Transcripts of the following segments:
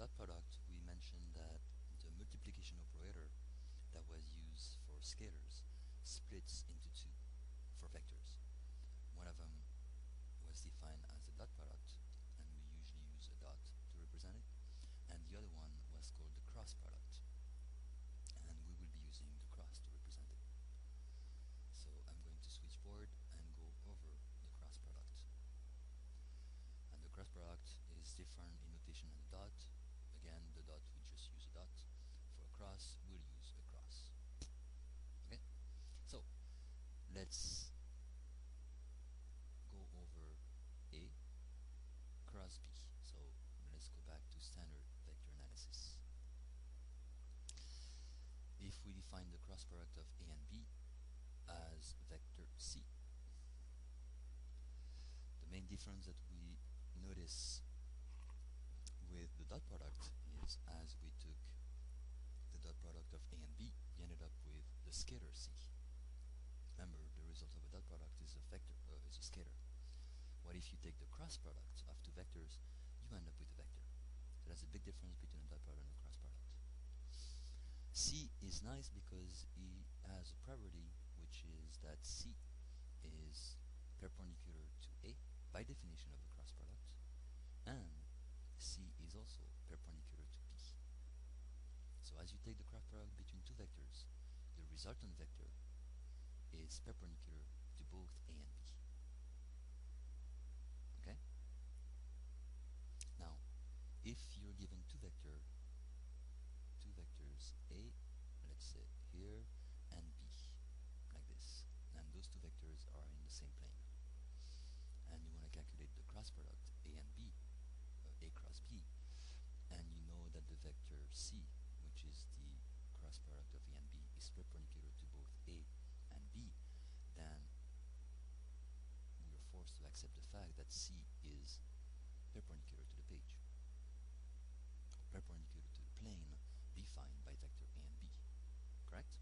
dot product, we mentioned that the multiplication operator that was used for scalars splits into two for vectors. One of them was defined as the dot product, and we usually use a dot to represent it, and the other one was called the cross product, and we will be using the cross to represent it. So I'm going to switch board and go over the cross product. And the cross product is different in notation than the dot. Again, the dot, we just use a dot. For a cross, we'll use a cross. Okay? So, let's go over A cross B. So, let's go back to standard vector analysis. If we define the cross product of A and B as vector C, the main difference that we notice with the dot product is, as we took the dot product of A and B, we ended up with the scalar C. Remember, the result of a dot product is a vector, is a scalar. What if you take the cross product of two vectors? You end up with a vector. So that's a big difference between a dot product and a cross product. C is nice because it has a property, which is that C is perpendicular to A by definition of the cross product, and C is also perpendicular to B. So as you take the cross product between two vectors, the resultant vector is perpendicular to both A and B. Okay? Now, if you're given two vectors A, let's say here, and B, like this, and those two vectors are in the same plane, and you want to calculate the cross product A and B, A cross B, and you know that the vector C, which is the cross product of A and B, is perpendicular to both A and B, then we are forced to accept the fact that C is perpendicular to the page, or perpendicular to the plane defined by vector A and B. Correct?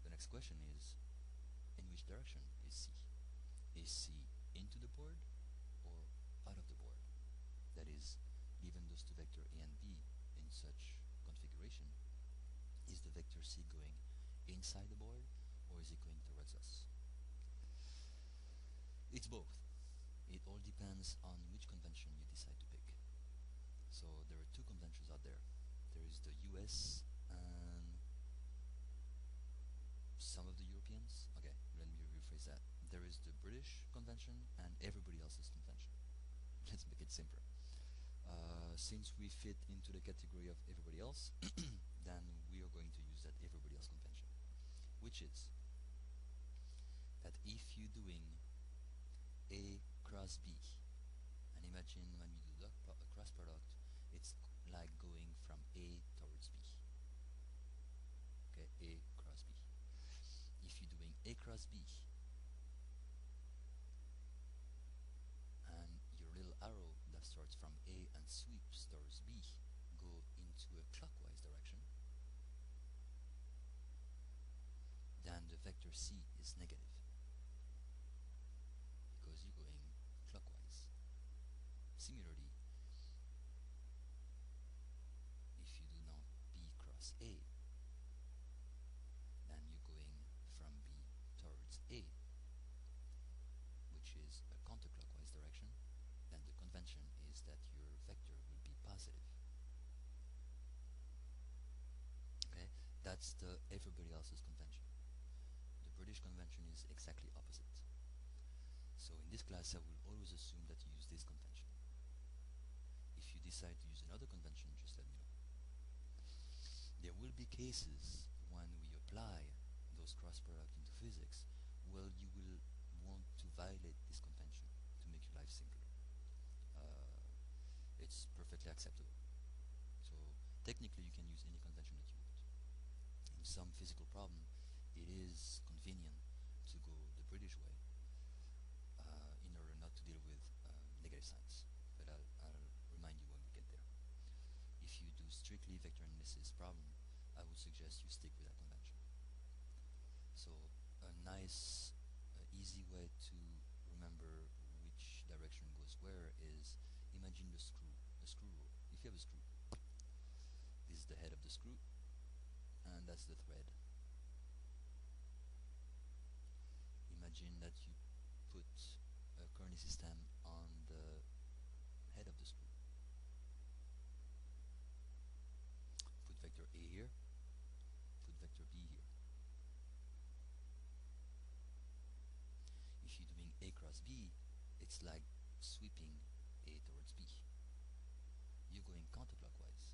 The next question is, in which direction is C? Is C into the board or out of the board? That is, given those two vectors A and B in such configuration, is the vector C going inside the board or is it going towards us? It's both. It all depends on which convention you decide to pick. So there are two conventions out there. There is the US and some of the Europeans. Okay, let me rephrase that. There is the British convention and everybody else's convention. Let's make it simpler. Since we fit into the category of everybody else, then we are going to use that everybody else convention, which is that if you're doing A cross B, and imagine when you do the cross product, it's like going from A towards B. Okay, A cross B. If you're doing A cross B, and your little arrow that starts from A and sweeps towards B go into a clockwise direction, then the vector C is negative, because you're going clockwise. Similarly, if you do now B cross A, then you're going from B towards A, which is a counterclockwise direction, then the convention is that your vector will be positive. Okay, that's the everybody else's convention. The British convention is exactly opposite. So in this class I will always assume that you use this convention. If you decide to use another convention, just let me know. There will be cases when we apply those cross products into physics where you will want to violate this convention to make your life simpler. It's perfectly acceptable. So technically you can use any convention that you want. In some physical problem, it is convenient to go the British way in order not to deal with negative signs. But I'll remind you when we get there. If you do strictly vector analysis problem, I would suggest you stick with that convention. So a nice, easy way to remember which direction goes where is, imagine the screw rule. If you have a screw. This is the head of the screw, and that's the thread. Imagine that you put a coordinate system on the head of the screw. Put vector A here, put vector B here. If you're doing A cross B, it's like sweeping A towards B. You're going counterclockwise.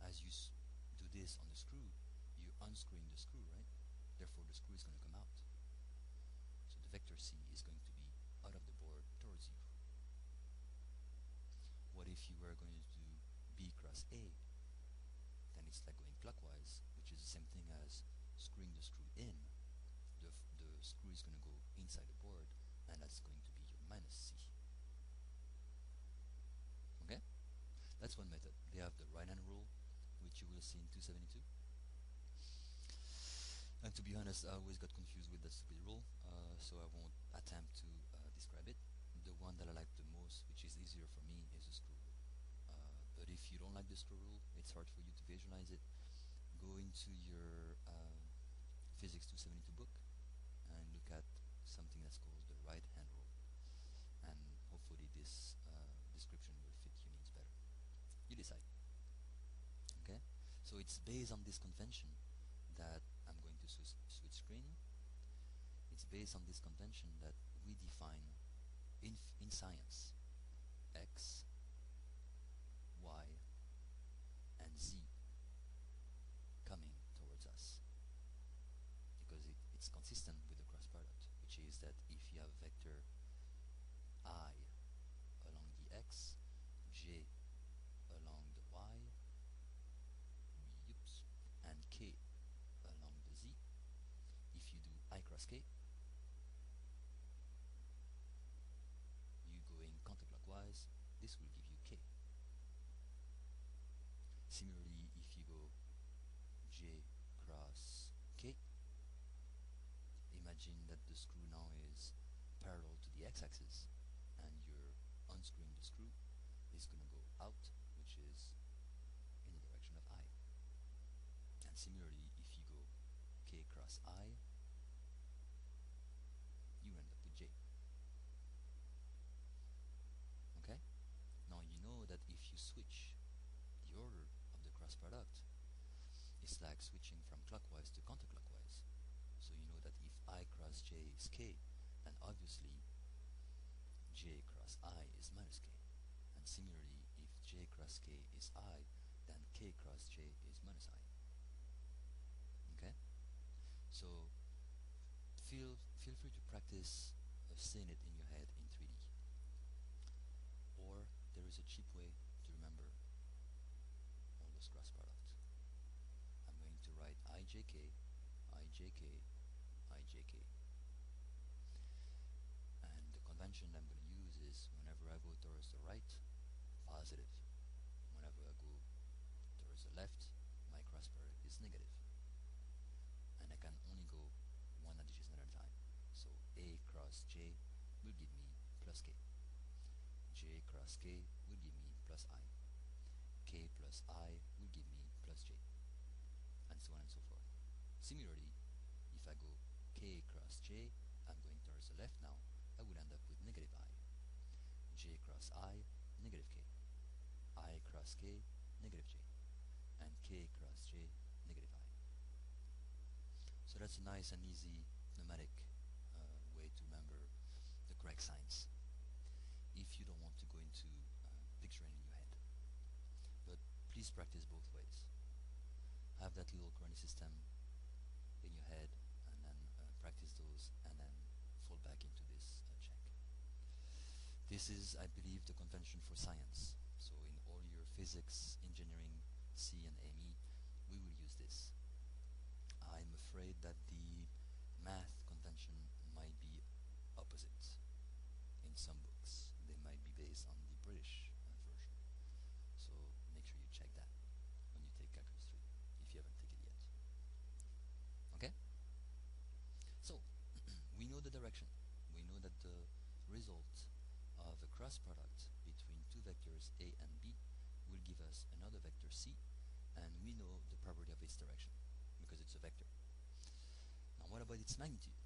As you do this on the screw, you're unscrewing the screw, right? Therefore, the screw is going to come out. So the vector C is going to be out of the board towards you. What if you were going to do B cross A? Then it's like going clockwise, which is the same thing as screwing the screw in. The screw is going to go inside the board, and that's going to be your minus C. Okay? That's one method. They have the right-hand rule, which you will see in 272. And to be honest, I always got confused with that stupid rule, so I won't attempt to describe it. The one that I like the most, which is easier for me, is the screw rule. But if you don't like the screw rule, it's hard for you to visualize it. Go into your Physics 272 book and look at something that's called the right-hand rule. And hopefully this description will fit your needs better. You decide. Okay? So it's based on this convention that I'm going to switch screen. It's based on this convention that we define in science x, y, and z coming towards us, because it's consistent with the cross product, which is that if you have vector I along the x, j along the y, and k along the z, if you do I cross k, you going counterclockwise, this will give you k. Similarly, if you go j cross k, imagine that the screw now is parallel to the x-axis, and you're unscrewing the screw, it's going to go out, which is in the direction of I. And similarly, if you go k cross I, you end up with j. Okay? Now you know that if you switch the order of the cross product, it's like switching from clockwise to counterclockwise. So you know that if I cross j is k, then obviously j cross I is minus k. And similarly, if j cross k is I, then k cross j is minus I. Okay? So feel free to practice seeing it in your head in 3D. Or there is a cheap way to remember all those cross products. I'm going to write ijk, ijk, ijk. And the convention I'm going to use is whenever I go towards the right, positive. Whenever I go towards the left, my cross product is negative. And I can only go one addition at a time. So A cross J will give me plus K. J cross K will give me plus I. K plus I will give me plus J. And so on and so forth. Similarly, if I go K cross J, I'm going towards the left now, I would end up with negative I. J cross I, negative K. I cross K, negative J. And K cross J, negative I. So that's a nice and easy pneumatic way to remember the correct signs, if you don't want to go into picturing in your head. But please practice both ways. Have that little coordinate system in your head, and then practice those, and then fall back into this check. This is, I believe, the convention for science. So in all your physics, engineering, C and ME, we will use this. I'm afraid that the math convention might be opposite in some books. They might be based on the British version. So make sure you check that when you take Calculus 3, if you haven't taken it yet. Okay? So, we know the direction. We know that the result of a cross product between two vectors A and B about its magnitude?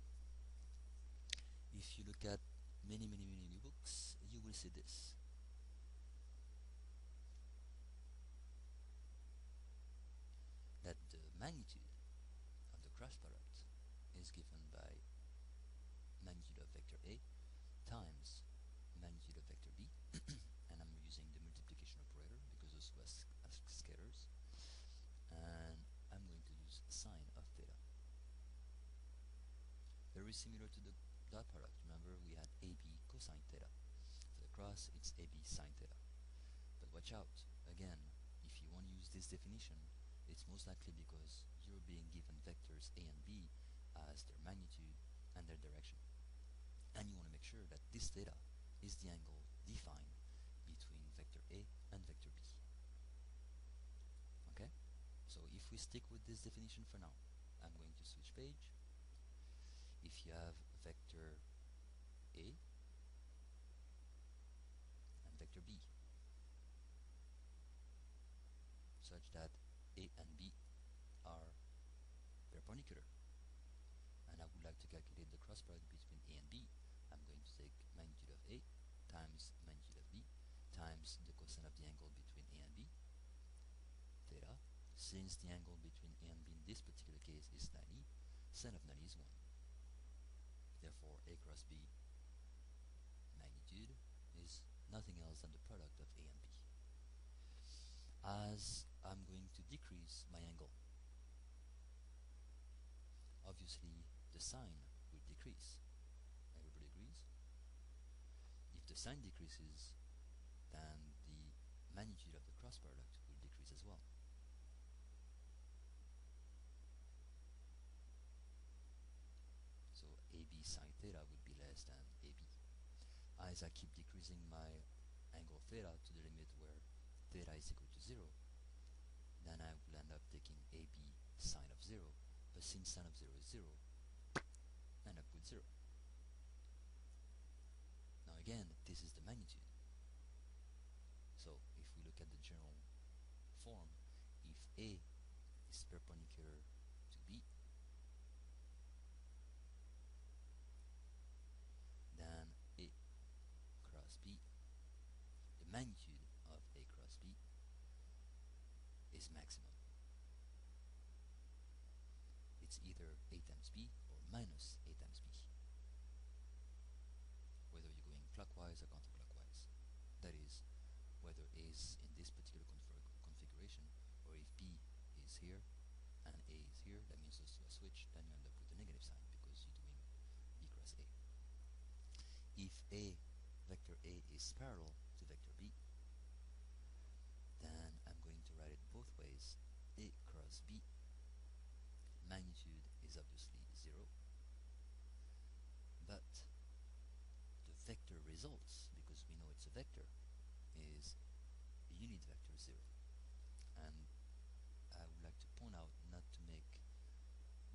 If you look at many new books, you will see this. That the magnitude of the cross product is given by magnitude of vector A times magnitude of vector B, and I'm using the multiplication operator because those two are scalars, and I'm going to use sine of theta. Very similar to the dot product. Remember, we had AB cosine theta. For the cross, it's AB sine theta. But watch out, again, if you want to use this definition, it's most likely because you're being given vectors A and B as their magnitude and their direction. And you want to make sure that this theta is the angle defined between vector A and vector B. Okay? So if we stick with this definition for now, I'm going to switch page. If you have vector A and vector B, such that A and B are perpendicular, and I would like to calculate the cross product between A and B, I'm going to take magnitude of A times magnitude of B times the cosine of the angle between A and B, theta. Since the angle between A and B in this particular case is 90, sine of 90 is 1. Therefore, A cross B magnitude is nothing else than the product of A and B. As I'm going to decrease my angle, obviously the sine will decrease. Everybody agrees? If the sine decreases, then the magnitude of the cross product will decrease as well. So AB sine theta would be less than AB. As I keep decreasing my angle theta to the limit where theta is equal to 0, then I will end up taking AB sine of 0, but since sine of 0 is 0, I end up with 0. Now again, this is the magnitude. So if we look at the general form, if A is perpendicular to B, then A cross B, the magnitude of A cross B is maximum. It's either A times B or minus A times B, whether you're going clockwise or counterclockwise. That is, whether A is in this particular configuration, or if B is here and A is here, that means those two are switched, then you end up with a negative sign because you're doing B cross A. If A, vector A, is parallel to vector B, then I'm going to write it both ways. A cross B magnitude is obviously 0, but the vector results, because we know it's a vector, is unit vector 0. And I would like to point out, not to make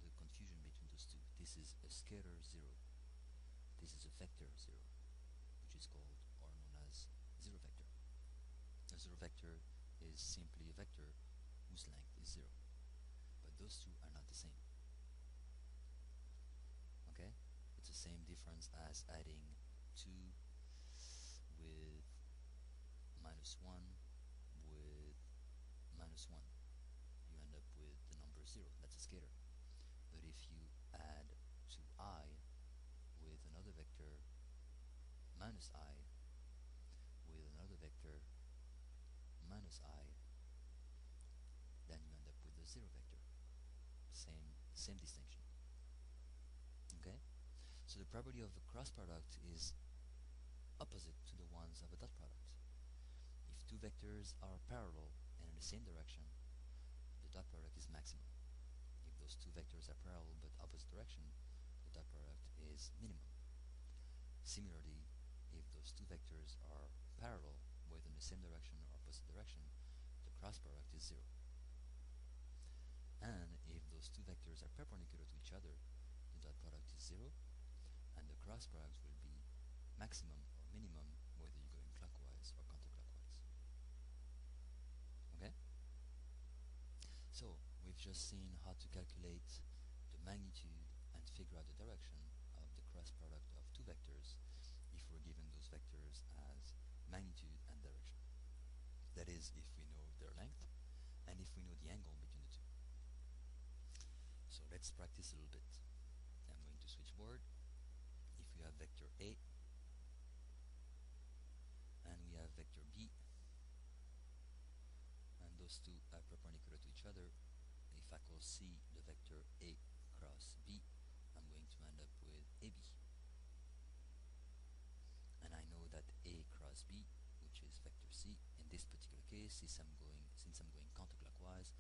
the confusion between those two, this is a scalar 0, this is a vector 0, which is called or known as 0 vector. A 0 vector is simply a vector whose length is 0, but those two are not the same. Okay? It's the same difference as adding 2 with minus 1 with minus 1. You end up with the number 0. That's a scalar. But if you add 2i with another vector minus I with another vector minus I, then you end up with a 0 vector. Same distinction. Okay? So the property of the cross product is opposite to the ones of a dot product. If two vectors are parallel and in the same direction, the dot product is maximum. If those two vectors are parallel but opposite direction, the dot product is minimum. Similarly, if those two vectors are parallel, whether in the same direction or opposite direction, the cross product is 0. And if those two vectors are perpendicular to each other, the dot product is 0, and the cross product will be maximum or minimum whether you're going clockwise or counterclockwise. Okay? So, we've just seen how to calculate the magnitude and figure out the direction of the cross product of two vectors if we're given those vectors as magnitude and direction. That is, if we know their length and if we know the angle between the two. So let's practice a little bit. I'm going to switch board. If we have vector A and we have vector B, and those two are perpendicular to each other, if I call C the vector A cross B, I'm going to end up with AB. And I know that A cross B, which is vector C, in this particular case, since I'm going counterclockwise,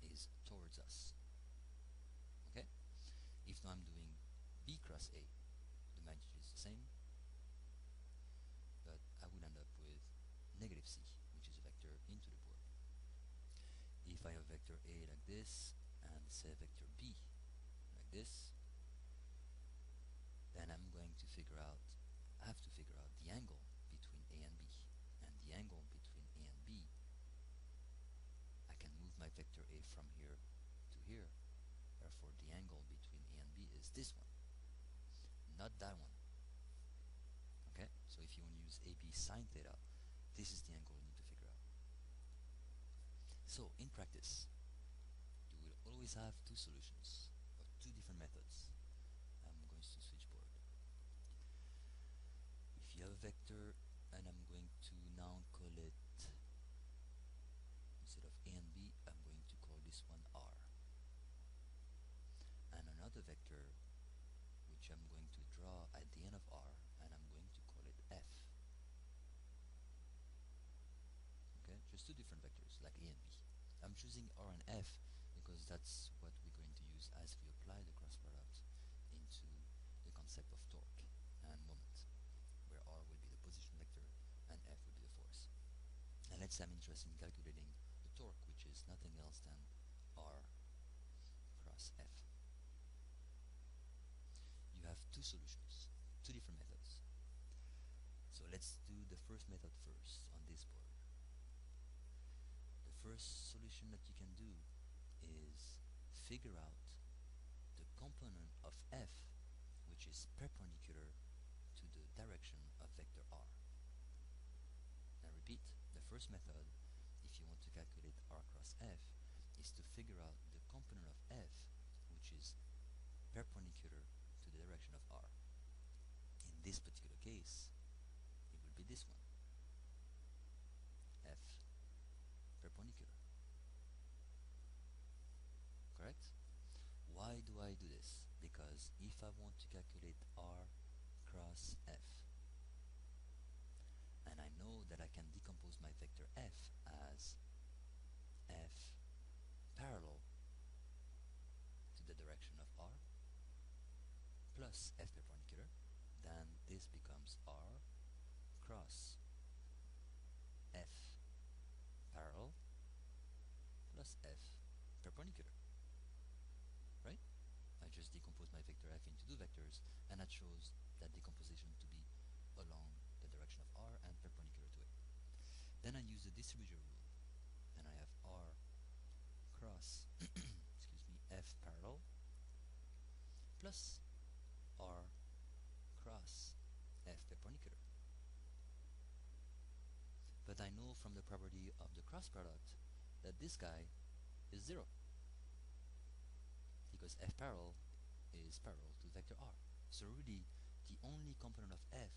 is towards us. Okay? If now I'm doing B cross A, the magnitude is the same, but I will end up with negative C, which is a vector into the board. If I have vector A like this, and say vector B like this, then I'm going to I have to figure out the angle between A and B. And the angle between A and B, I can move my vector A from here to here. Therefore, the angle between A and B is this one, not that one. Okay? So if you want to use AB sine theta, this is the angle you need to figure out. So, in practice, you will always have two solutions, or two different methods. I'm going to switch board. If you have a vector, and I'm going to now call it, instead of A and B, I'm going to call this one R. And another vector, which I'm going to draw at the end of R, and I'm going to call it F. Okay, just two different vectors, like A and B. I'm choosing R and F because that's what we're going to use as we apply the cross product into the concept of torque and moment, where R will be the position vector and F will be the force. And let's say I'm interested in calculating the torque, which is nothing else than R cross F. You have two solutions, two different methods. So let's do the first method first on this board. The first solution that you can do is figure out the component of F which is perpendicular to the direction of vector R. Now repeat, the first method, if you want to calculate R cross F, is to figure out the component of F which is perpendicular to the direction of R. In this particular case, it will be this one, F perpendicular. Correct? Why do I do this? Because if I want to calculate R cross F, and I know that I can decompose my vector F as F parallel to the direction of R plus F perpendicular, then this becomes R cross F parallel plus F perpendicular. Right? I just decompose my vector F into two vectors, and that shows that decomposition to be along the direction of R and perpendicular to it. Then I use the distribution rule, and I have R cross excuse me, F parallel plus R cross F perpendicular. But I know from the property of the cross product that this guy is 0, because F parallel is parallel to vector R. So really, the only component of F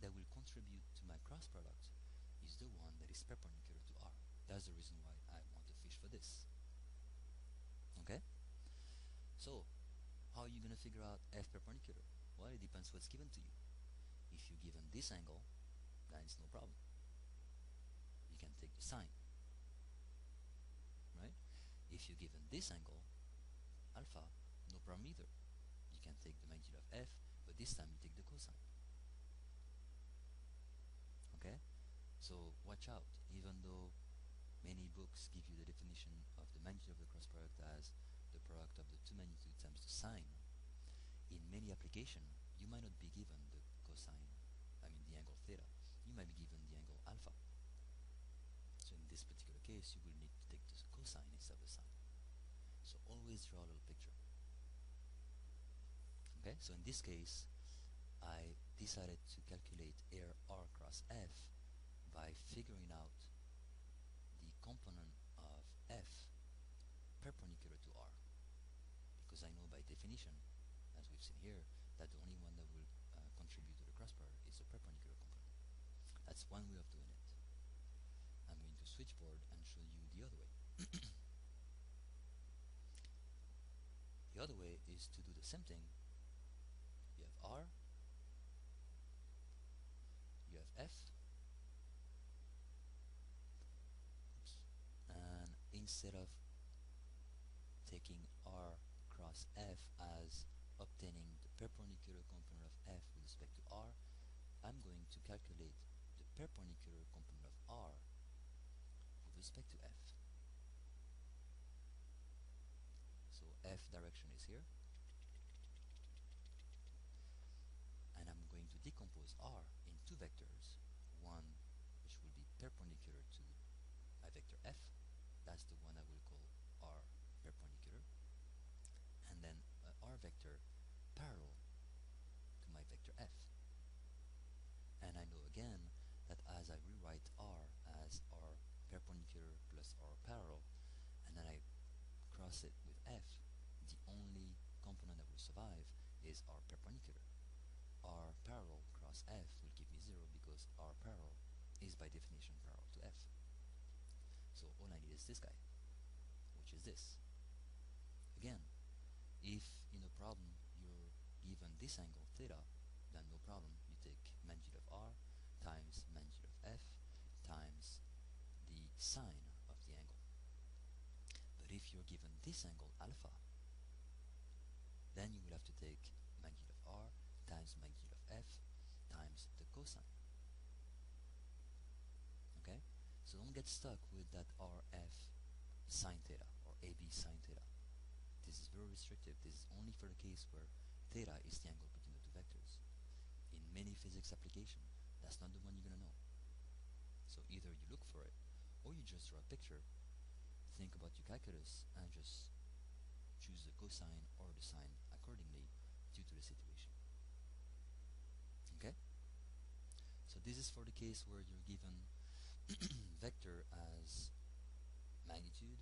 that will contribute to my cross product is the one that is perpendicular to R. That's the reason why I want to fish for this. Okay? So, how are you going to figure out F perpendicular? Well, it depends what's given to you. If you're given this angle, then it's no problem. You can take the sine. Right? If you're given this angle, alpha, no problem either. You can take the magnitude of F, but this time you take the cosine. Okay? So watch out, even though many books give you the definition of the magnitude of the cross product as the product of the two magnitudes times the sine, in many applications you might not be given the cosine, the angle theta. You might be given the angle alpha. So in this particular case, you will need to take the cosine instead of the sine. So always draw a little picture. Okay, so in this case, I decided to calculate air r cross f by figuring out the component of f perpendicular to r, because I know by definition, as we've seen here, that the only one that will contribute to the cross product is the perpendicular component. That's one way of doing it. I'm going to switchboard and show you the other way. The other way is to do the same thing. You have r, you have f, oops, and instead of taking r cross f as obtaining the perpendicular component of f with respect to r, I'm going to calculate the perpendicular component of r with respect to f. So f direction is here, and I'm going to decompose r in two vectors, one which will be perpendicular to my vector f, that's the one I will call r perpendicular, and then r vector parallel to my vector f. And I know again that as I rewrite r as r perpendicular plus r parallel, and then I cross it with f, the only component that will survive is r perpendicular. R parallel cross f will give me 0 because r parallel is by definition parallel to f. So all I need is this guy, which is this. Again, if in a problem you're given this angle theta, then no problem, you take magnitude of r times magnitude of f times the sine of the angle. But if you're given this angle alpha, then you will have to take magnitude of r times magnitude of f times the cosine. Okay? So don't get stuck with that rf sine theta or ab sine theta. This is very restrictive. This is only for the case where theta is the angle between the two vectors. In many physics applications, that's not the one you're going to know. So either you look for it, or you just draw a picture, think about your calculus, and just choose the cosine or the sine accordingly due to the situation. Okay? So this is for the case where you're given vector as magnitude